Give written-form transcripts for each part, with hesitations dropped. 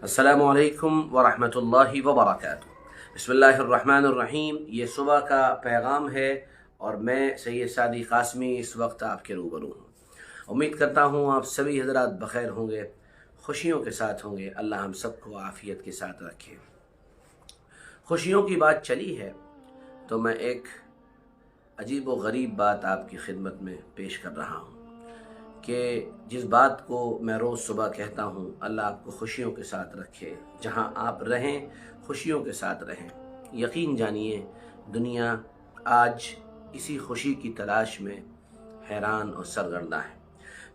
السلام علیکم ورحمۃ اللہ وبرکاتہ۔ بسم اللہ الرحمن الرحیم۔ یہ صبح کا پیغام ہے اور میں سید سعدی قاسمی اس وقت آپ کے روبرو ہوں۔ امید کرتا ہوں آپ سبھی حضرات بخیر ہوں گے، خوشیوں کے ساتھ ہوں گے۔ اللہ ہم سب کو عافیت کے ساتھ رکھے۔ خوشیوں کی بات چلی ہے تو میں ایک عجیب و غریب بات آپ کی خدمت میں پیش کر رہا ہوں کہ جس بات کو میں روز صبح کہتا ہوں، اللہ آپ کو خوشیوں کے ساتھ رکھے، جہاں آپ رہیں خوشیوں کے ساتھ رہیں۔ یقین جانیے دنیا آج اسی خوشی کی تلاش میں حیران اور سرگرداں ہے۔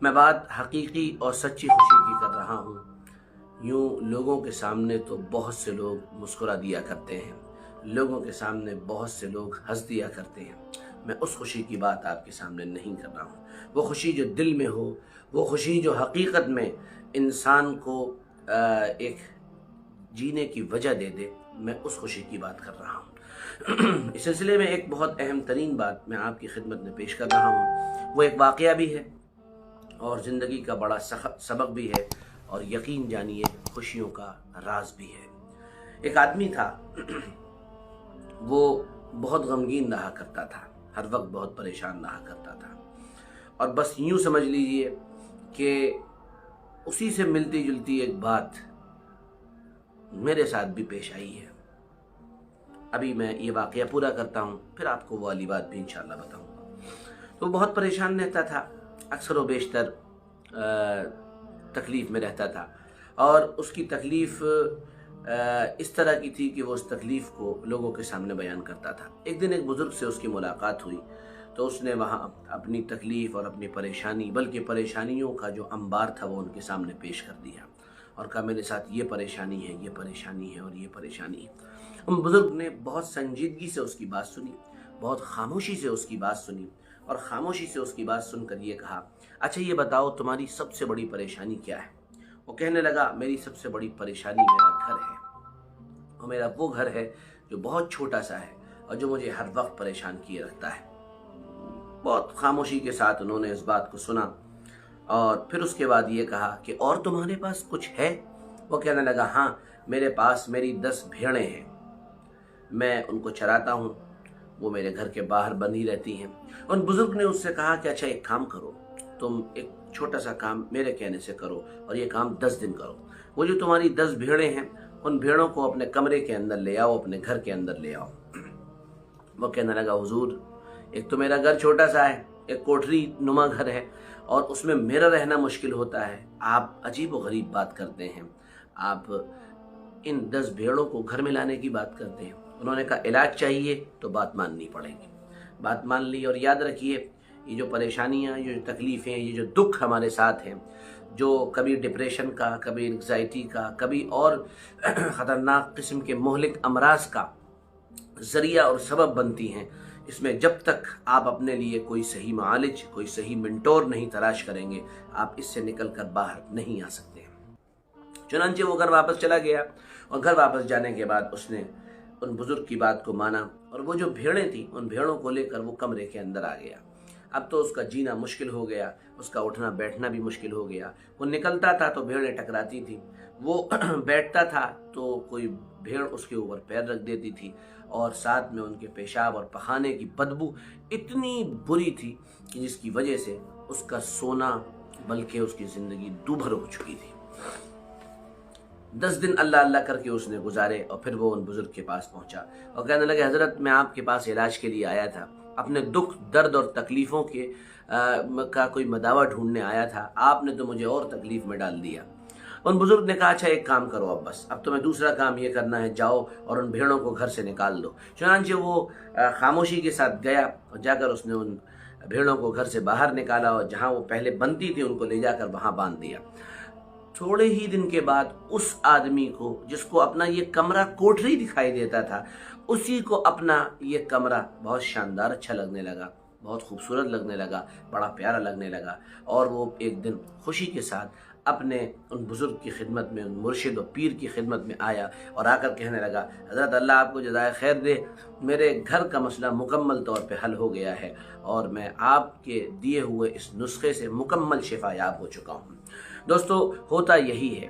میں بات حقیقی اور سچی خوشی کی کر رہا ہوں۔ یوں لوگوں کے سامنے تو بہت سے لوگ مسکرا دیا کرتے ہیں، لوگوں کے سامنے بہت سے لوگ ہنس دیا کرتے ہیں۔ میں اس خوشی کی بات آپ کے سامنے نہیں کر رہا ہوں۔ وہ خوشی جو دل میں ہو، وہ خوشی جو حقیقت میں انسان کو ایک جینے کی وجہ دے دے، میں اس خوشی کی بات کر رہا ہوں۔ اس سلسلے میں ایک بہت اہم ترین بات میں آپ کی خدمت میں پیش کر رہا ہوں۔ وہ ایک واقعہ بھی ہے اور زندگی کا بڑا سبق بھی ہے، اور یقین جانیے خوشیوں کا راز بھی ہے۔ ایک آدمی تھا، وہ بہت غمگین رہا کرتا تھا، ہر وقت بہت پریشان رہا کرتا تھا، اور بس یوں سمجھ لیجئے کہ اسی سے ملتی جلتی ایک بات میرے ساتھ بھی پیش آئی ہے۔ ابھی میں یہ واقعہ پورا کرتا ہوں، پھر آپ کو وہ والی بات بھی انشاءاللہ بتاؤں گا۔ تو بہت پریشان رہتا تھا، اکثر و بیشتر تکلیف میں رہتا تھا، اور اس کی تکلیف اس طرح کی تھی کہ وہ اس تکلیف کو لوگوں کے سامنے بیان کرتا تھا۔ ایک دن ایک بزرگ سے اس کی ملاقات ہوئی تو اس نے وہاں اپنی تکلیف اور اپنی پریشانی، بلکہ پریشانیوں کا جو انبار تھا وہ ان کے سامنے پیش کر دیا، اور کہا میرے ساتھ یہ پریشانی ہے، یہ پریشانی ہے اور یہ پریشانی ہے۔ ان بزرگ نے بہت سنجیدگی سے اس کی بات سنی، بہت خاموشی سے اس کی بات سنی، اور خاموشی سے اس کی بات سن کر یہ کہا، اچھا یہ بتاؤ تمہاری سب سے بڑی پریشانی کیا ہے؟ وہ کہنے لگا، میری سب سے بڑی پریشانی میرا گھر ہے، اور میرا وہ گھر ہے جو بہت چھوٹا سا ہے اور جو مجھے ہر وقت پریشان کیے رکھتا ہے۔ بہت خاموشی کے ساتھ انہوں نے اس بات کو سنا، اور پھر اس کے بعد یہ کہا کہ اور تمہارے پاس کچھ ہے؟ وہ کہنے لگا، ہاں میرے پاس میری 10 بھیڑیں ہیں، میں ان کو چراتا ہوں، وہ میرے گھر کے باہر بندھی رہتی ہیں۔ ان بزرگ نے اس سے کہا کہ اچھا ایک کام کرو، تم ایک چھوٹا سا کام میرے کہنے سے کرو، اور یہ کام 10 دن کرو۔ وہ جو تمہاری 10 بھیڑیں ہیں، ان بھیڑوں کو اپنے کمرے کے اندر لے آؤ، اپنے گھر کے اندر لے آؤ۔ وہ کہنے لگا، حضور ایک تو میرا گھر چھوٹا سا ہے، ایک کوٹری نما گھر ہے، اور اس میں میرا رہنا مشکل ہوتا ہے، آپ عجیب و غریب بات کرتے ہیں، آپ ان 10 بھیڑوں کو گھر میں لانے کی بات کرتے ہیں۔ انہوں نے کہا علاج چاہیے تو بات ماننی پڑے گی۔ بات مان لی، اور یاد رکھیے یہ جو پریشانیاں، یہ جو تکلیفیں، یہ جو دکھ ہمارے ساتھ ہیں، جو کبھی ڈپریشن کا، کبھی انگزائٹی کا، کبھی اور خطرناک قسم کے مہلک امراض کا ذریعہ اور سبب بنتی ہیں، اس میں جب تک آپ اپنے لیے کوئی صحیح معالج، کوئی صحیح منٹور نہیں تلاش کریں گے، آپ اس سے نکل کر باہر نہیں آ سکتے۔ چنانچہ وہ گھر واپس چلا گیا، اور گھر واپس جانے کے بعد اس نے ان بزرگ کی بات کو مانا، اور وہ جو بھیڑیں تھیں ان بھیڑوں کو لے کر وہ کمرے کے اندر آ گیا۔ اب تو اس کا جینا مشکل ہو گیا، اس کا اٹھنا بیٹھنا بھی مشکل ہو گیا۔ وہ نکلتا تھا تو بھیڑیں ٹکراتی تھیں، وہ بیٹھتا تھا تو کوئی بھیڑ اس کے اوپر پیر رکھ دیتی تھی، اور ساتھ میں ان کے پیشاب اور پخانے کی بدبو اتنی بری تھی کہ جس کی وجہ سے اس کا سونا بلکہ اس کی زندگی دوبھر ہو چکی تھی۔ 10 دن اللہ اللہ کر کے اس نے گزارے، اور پھر وہ ان بزرگ کے پاس پہنچا اور کہنے لگے، حضرت میں آپ کے پاس علاج کے لیے آیا تھا، اپنے دکھ درد اور تکلیفوں کے کا کوئی مداوع ڈھونڈنے آیا تھا، آپ نے تو مجھے اور تکلیف میں ڈال دیا۔ ان بزرگ نے کہا، اچھا ایک کام کرو، اب بس اب تمہیں دوسرا کام یہ کرنا ہے، جاؤ اور ان بھیڑوں کو گھر سے نکال دو۔ چنانچہ وہ خاموشی کے ساتھ گیا، اور جا کر اس نے ان بھیڑوں کو گھر سے باہر نکالا، اور جہاں وہ پہلے بندھی تھی ان کو لے جا کر وہاں باندھ دیا۔ تھوڑے ہی دن کے بعد اس آدمی کو، جس کو اپنا یہ کمرہ کوٹری دکھائی دیتا تھا، اسی کو اپنا یہ کمرہ بہت شاندار اچھا لگنے لگا، بہت خوبصورت لگنے لگا، بڑا پیارا لگنے لگا، اور وہ ایک دن خوشی کے ساتھ اپنے ان بزرگ کی خدمت میں، ان مرشد و پیر کی خدمت میں آیا، اور آ کر کہنے لگا، حضرت اللہ آپ کو جزائے خیر دے، میرے گھر کا مسئلہ مکمل طور پہ حل ہو گیا ہے، اور میں آپ کے دیے ہوئے اس نسخے سے مکمل شفا یاب ہو چکا ہوں۔ دوستو ہوتا یہی ہے،